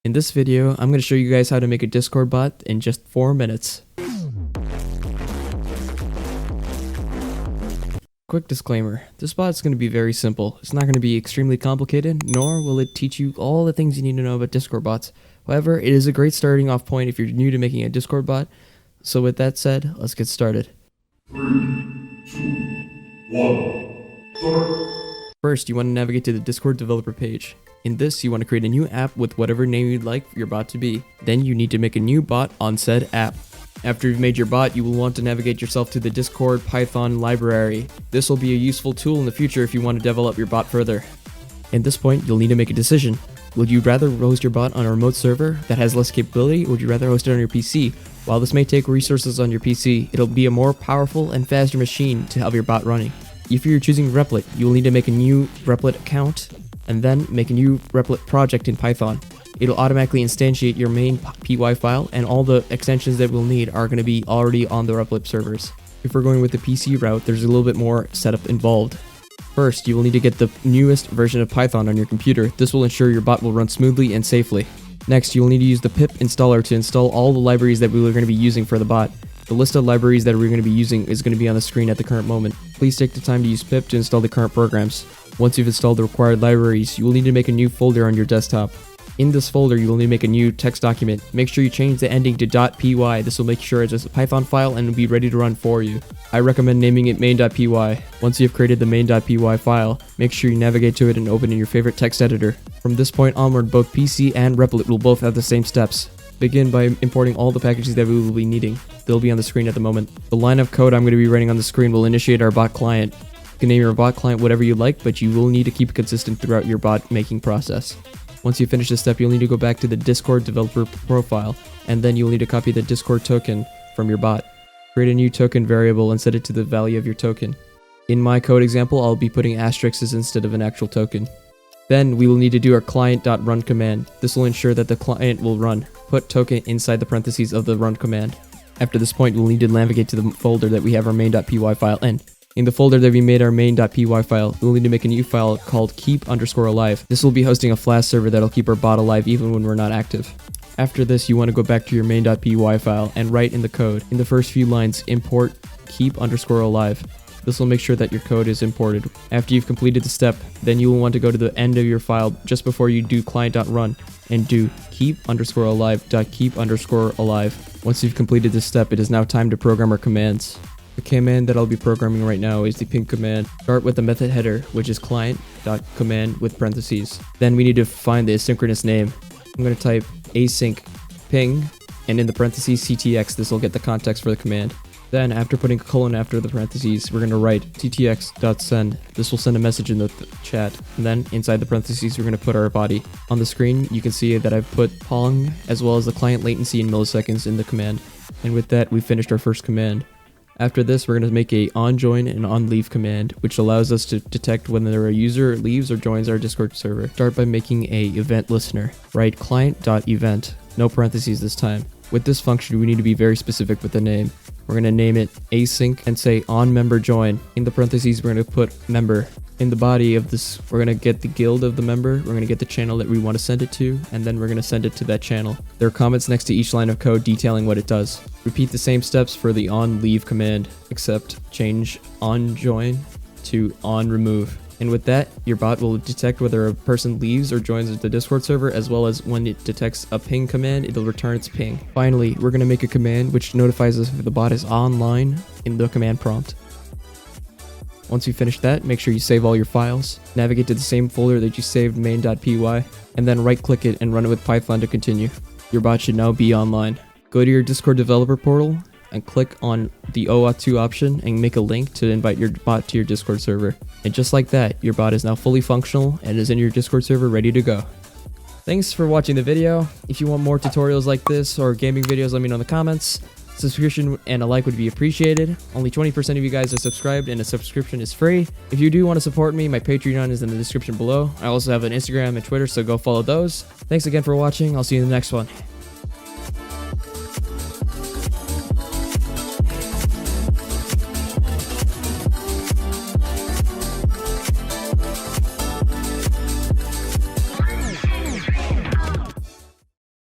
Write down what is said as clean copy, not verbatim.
In this video, I'm going to show you guys how to make a Discord bot in just 4 minutes. Quick disclaimer, this bot is going to be very simple. It's not going to be extremely complicated, nor will it teach you all the things you need to know about Discord bots. However, it is a great starting off point if you're new to making a Discord bot. So with that said, let's get started. 3, 2, 1, start. First, you want to navigate to the Discord developer page. In this, you want to create a new app with whatever name you'd like your bot to be. Then you need to make a new bot on said app. After you've made your bot, you will want to navigate yourself to the Discord Python library. This will be a useful tool in the future if you want to develop your bot further. At this point, you'll need to make a decision. Would you rather host your bot on a remote server that has less capability, or would you rather host it on your PC? While this may take resources on your PC, it'll be a more powerful and faster machine to have your bot running. If you're choosing Replit, you will need to make a new Replit account and then make a new Replit project in Python. It'll automatically instantiate your main py file, and all the extensions that we'll need are going to be already on the Replit servers. If we're going with the PC route, there's a little bit more setup involved. First, you will need to get the newest version of Python on your computer. This will ensure your bot will run smoothly and safely. Next, you will need to use the pip installer to install all the libraries that we are going to be using for the bot. The list of libraries that we're going to be using is going to be on the screen at the current moment. Please take the time to use pip to install the current programs. Once you've installed the required libraries, you will need to make a new folder on your desktop. In this folder, you will need to make a new text document. Make sure you change the ending to .py. This will make sure it's a Python file and will be ready to run for you. I recommend naming it main.py. Once you've created the main.py file, make sure you navigate to it and open in your favorite text editor. From this point onward, both PC and Replit will both have the same steps. Begin by importing all the packages that we will be needing. They'll be on the screen at the moment. The line of code I'm going to be writing on the screen will initiate our bot client. You can name your bot client whatever you like, but you will need to keep it consistent throughout your bot making process. Once you finish this step, you'll need to go back to the Discord developer profile, and then you'll need to copy the Discord token from your bot. Create a new token variable and set it to the value of your token. In my code example, I'll be putting asterisks instead of an actual token. Then we will need to do our client.run command. This will ensure that the client will run. Put token inside the parentheses of the run command. After this point, we'll need to navigate to the folder that we have our main.py file in. In the folder that we made our main.py file, we'll need to make a new file called keep_alive. This will be hosting a Flash server that'll keep our bot alive even when we're not active. After this, you want to go back to your main.py file and write in the code. In the first few lines, import keep_alive. This will make sure that your code is imported. After you've completed the step, then you will want to go to the end of your file just before you do client.run and do keep_alive.keep_alive. Once you've completed this step, it is now time to program our commands. The command that I'll be programming right now is the ping command. Start with the method header, which is client.command with parentheses. Then we need to find the asynchronous name. I'm going to type async ping, and in the parentheses ctx. This will get the context for the command. Then, after putting a colon after the parentheses, we're going to write ctx.send. This will send a message in the chat. And then, inside the parentheses, we're going to put our body. On the screen, you can see that I've put pong, as well as the client latency in milliseconds in the command. And with that, we finished our first command. After this, we're going to make a onJoin and onLeave command, which allows us to detect whether a user leaves or joins our Discord server. Start by making a event listener. Write client.event, no parentheses this time. With this function, we need to be very specific with the name. We're going to name it async and say onMemberJoin. In the parentheses, we're going to put member. In the body of this, we're going to get the guild of the member, we're going to get the channel that we want to send it to, and then we're going to send it to that channel. There are comments next to each line of code detailing what it does. Repeat the same steps for the onLeave command, except change onJoin to onRemove. And with that, your bot will detect whether a person leaves or joins the Discord server, as well as when it detects a ping command, it'll return its ping. Finally, we're going to make a command which notifies us if the bot is online in the command prompt. Once you finish that, make sure you save all your files, navigate to the same folder that you saved main.py, and then right-click it and run it with Python to continue. Your bot should now be online. Go to your Discord developer portal and click on the OAuth 2 option and make a link to invite your bot to your Discord server. And just like that, your bot is now fully functional and is in your Discord server ready to go. Thanks for watching the video. If you want more tutorials like this or gaming videos, let me know in the comments. Subscription and a like would be appreciated. Only 20% of you guys are subscribed, and a subscription is free. If you do want to support me, my Patreon is in the description below. I also have an Instagram and Twitter, so go follow those. Thanks again for watching. I'll see you in the next one.